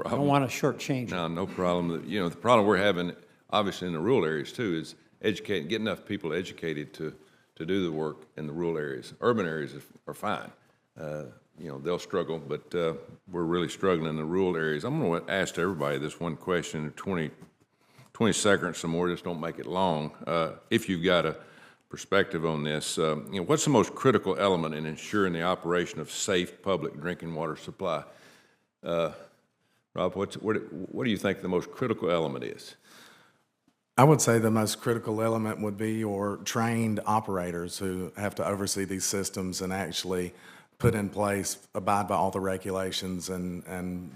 problem. I don't want to shortchange it. No, no problem. You know, the problem we're having, obviously in the rural areas too, is get enough people educated to do the work in the rural areas. Urban areas are fine. You know, they'll struggle, but we're really struggling in the rural areas. I'm going to ask everybody this one question, 20 seconds, some more, just don't make it long. If you've got a perspective on this, you know, what's the most critical element in ensuring the operation of safe public drinking water supply? Rob, what do you think the most critical element is? I would say the most critical element would be your trained operators who have to oversee these systems and actually put in place, abide by all the regulations and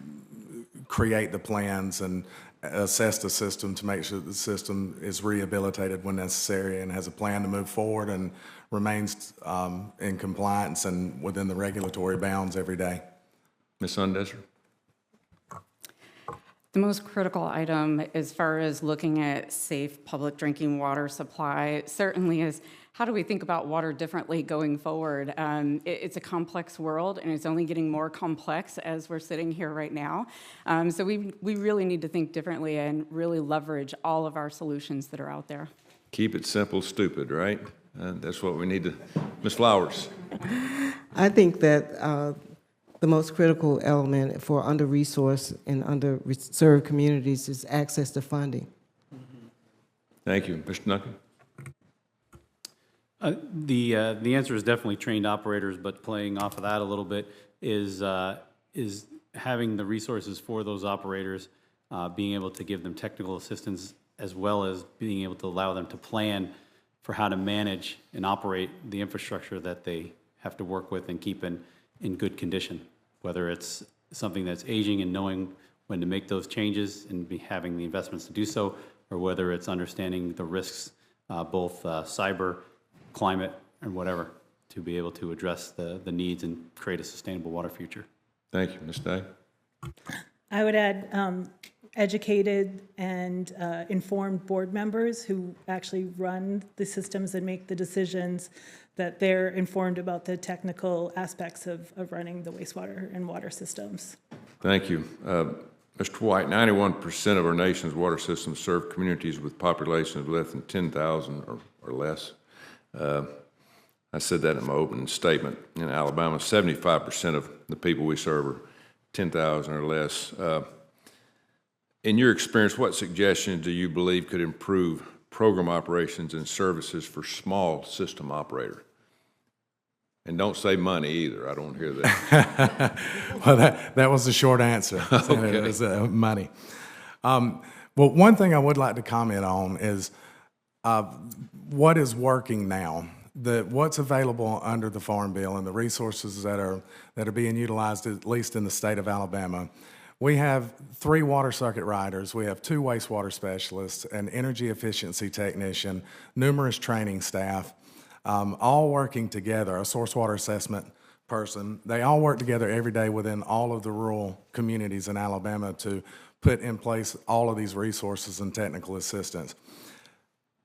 create the plans and assess the system to make sure the system is rehabilitated when necessary and has a plan to move forward and remains in compliance and within the regulatory bounds every day. Ms. Sundesser? The most critical item as far as looking at safe public drinking water supply certainly is how do we think about water differently going forward? It's a complex world, and it's only getting more complex as we're sitting here right now. So we really need to think differently and really leverage all of our solutions that are out there. Keep it simple, stupid, right? That's what we need to. Ms. Flowers? I think that the most critical element for under-resourced and underserved communities is access to funding. Thank you. Mr. Duncan? The answer is definitely trained operators, but playing off of that a little bit is having the resources for those operators, being able to give them technical assistance, as well as being able to allow them to plan for how to manage and operate the infrastructure that they have to work with and keep in good condition, whether it's something that's aging and knowing when to make those changes and having the investments to do so, or whether it's understanding the risks, both cyber, climate, and whatever, to be able to address the needs and create a sustainable water future. Thank you. Ms. Day? I would add educated and informed board members who actually run the systems and make the decisions, that they're informed about the technical aspects of running the wastewater and water systems. Thank you. Mr. White, 91% of our nation's water systems serve communities with populations of less than 10,000 or less. I said that in my opening statement. In Alabama, 75% of the people we serve are 10,000 or less. In your experience, what suggestions do you believe could improve program operations and services for small system operators? And don't say money either. I don't hear that. Well, that was the short answer. Okay. It was money. Well, one thing I would like to comment on is what is working now. What's available under the Farm Bill and the resources that are being utilized, at least in the state of Alabama. We have 3 water circuit riders, we have 2 wastewater specialists, an energy efficiency technician, numerous training staff, all working together, a source water assessment person. They all work together every day within all of the rural communities in Alabama to put in place all of these resources and technical assistance.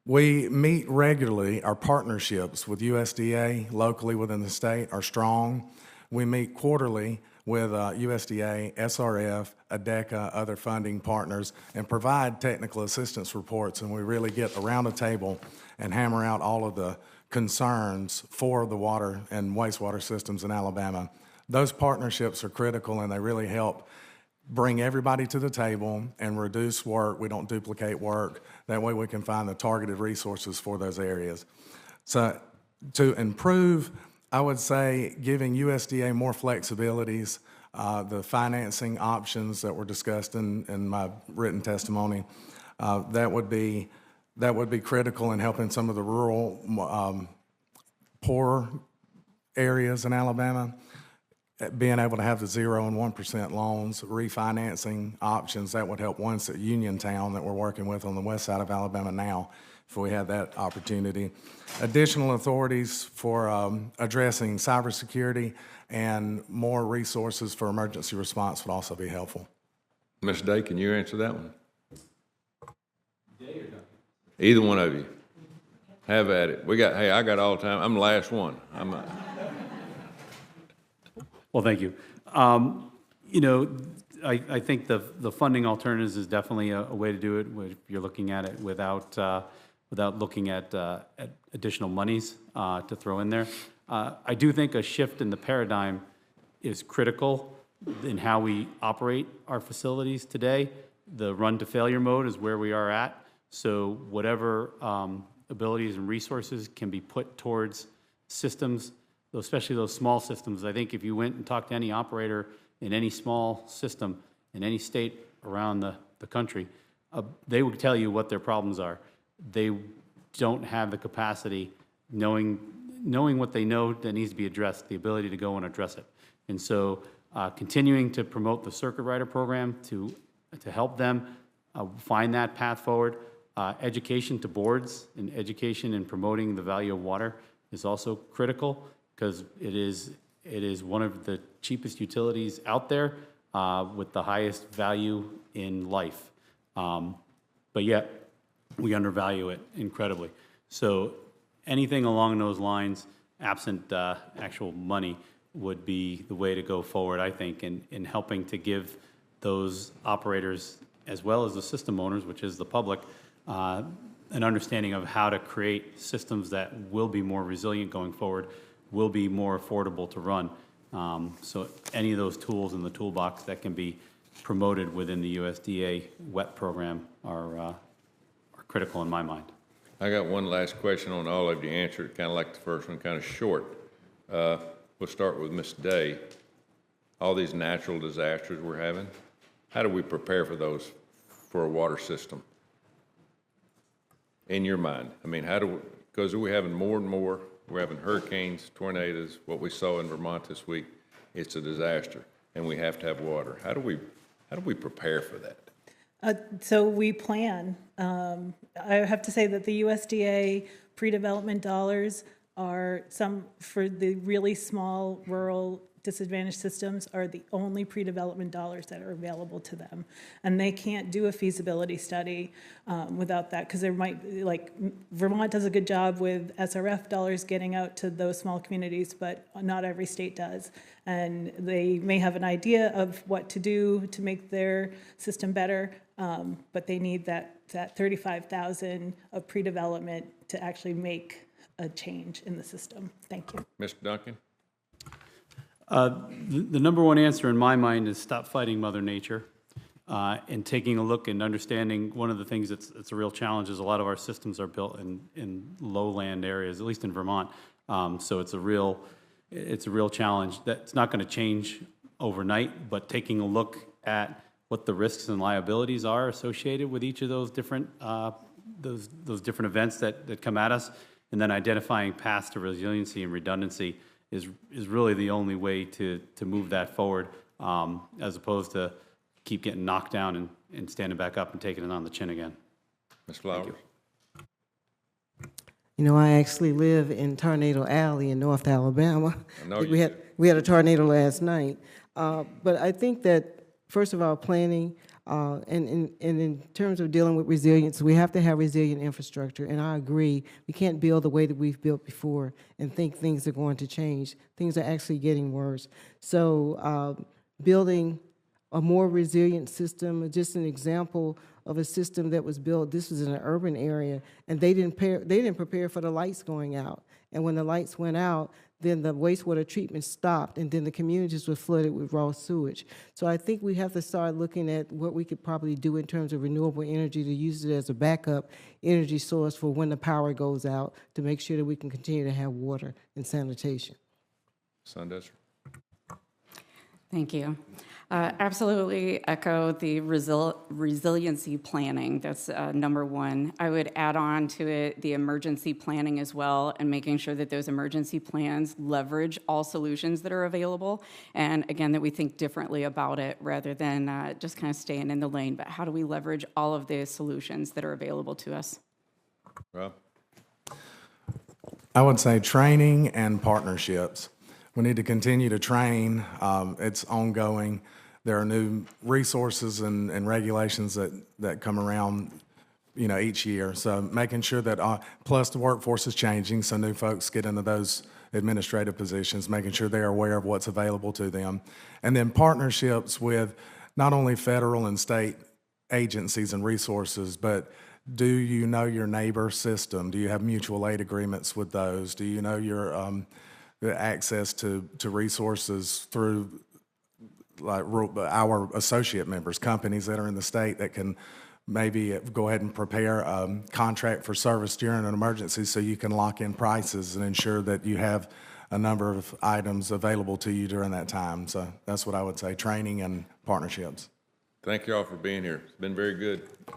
We meet regularly. Our partnerships with USDA locally within the state are strong. We meet quarterly with USDA, SRF, ADECA, other funding partners, and provide technical assistance reports, and we really get around a table and hammer out all of the concerns for the water and wastewater systems in Alabama. Those partnerships are critical, and they really help bring everybody to the table and reduce work. We don't duplicate work. That way we can find the targeted resources for those areas. So to improve, I would say giving USDA more flexibilities, the financing options that were discussed in my written testimony, that would be critical in helping some of the rural poor areas in Alabama. Being able to have the 0% and 1% loans, refinancing options, that would help ones at Uniontown that we're working with on the west side of Alabama now, if we had that opportunity. Additional authorities for addressing cybersecurity and more resources for emergency response would also be helpful. Ms. Day, can you answer that one? Either one of you. Have at it. I got all the time. I'm the last one. Well, thank you. I think the funding alternatives is definitely a way to do it, if you're looking at it without looking at additional monies to throw in there. I do think a shift in the paradigm is critical in how we operate our facilities today. The run to failure mode is where we are at. So whatever abilities and resources can be put towards systems, especially those small systems. I think if you went and talked to any operator in any small system in any state around the country, they would tell you what their problems are. They don't have the capacity, knowing what they know that needs to be addressed, the ability to go and address it. And so continuing to promote the circuit rider program to help them find that path forward. Education to boards and education in promoting the value of water is also critical, because it is one of the cheapest utilities out there with the highest value in life. But yet, we undervalue it incredibly. So anything along those lines, absent actual money, would be the way to go forward, I think, in helping to give those operators, as well as the system owners, which is the public, an understanding of how to create systems that will be more resilient going forward, will be more affordable to run. So any of those tools in the toolbox that can be promoted within the USDA WET program are critical in my mind. I got one last question on all of you. Answered kind of like the first one, kind of short. We'll start with Ms. Day. All these natural disasters we're having, how do we prepare for those for a water system? In your mind, I mean, because we're having more and more, we're having hurricanes, tornadoes, what we saw in Vermont this week, it's a disaster, and we have to have water. How do we prepare for that? So we plan. I have to say that the USDA pre-development dollars are some for the really small rural disadvantaged systems are the only pre-development dollars that are available to them. And they can't do a feasibility study without that, because there might, like, Vermont does a good job with SRF dollars getting out to those small communities, but not every state does. And they may have an idea of what to do to make their system better, but they need that $35,000 of pre-development to actually make a change in the system. Thank you. Mr. Duncan? The number one answer in my mind is stop fighting Mother Nature and taking a look and understanding. One of the things that's a real challenge is a lot of our systems are built in lowland areas, at least in Vermont. So it's a real challenge that's not going to change overnight, but taking a look at what the risks and liabilities are associated with each of those different those different events that come at us, and then identifying paths to resiliency and redundancy is really the only way to move that forward, as opposed to keep getting knocked down and standing back up and taking it on the chin again. Ms. Flowers? You know, I actually live in Tornado Alley in North Alabama. I know we had a tornado last night. But I think that, first of all, planning, and in terms of dealing with resilience, we have to have resilient infrastructure. And I agree, we can't build the way that we've built before and think things are going to change. Things are actually getting worse. So building a more resilient system, just an example of a system that was built, this was in an urban area, and they didn't prepare for the lights going out. And when the lights went out, then the wastewater treatment stopped, and then the communities were flooded with raw sewage. So I think we have to start looking at what we could probably do in terms of renewable energy to use it as a backup energy source for when the power goes out, to make sure that we can continue to have water and sanitation. Sundesser? Thank you. Absolutely echo the resiliency planning. That's number one. I would add on to it the emergency planning as well, and making sure that those emergency plans leverage all solutions that are available. And again, that we think differently about it rather than just kind of staying in the lane. But how do we leverage all of the solutions that are available to us? Rob? I would say training and partnerships. We need to continue to train. It's ongoing. There are new resources and regulations that come around, each year. So making sure that, plus the workforce is changing, so new folks get into those administrative positions, making sure they're aware of what's available to them. And then partnerships with not only federal and state agencies and resources, but do you know your neighbor system? Do you have mutual aid agreements with those? Do you know your the access to resources through like our associate members, companies that are in the state that can maybe go ahead and prepare a contract for service during an emergency so you can lock in prices and ensure that you have a number of items available to you during that time. So that's what I would say, training and partnerships. Thank you all for being here. It's been very good.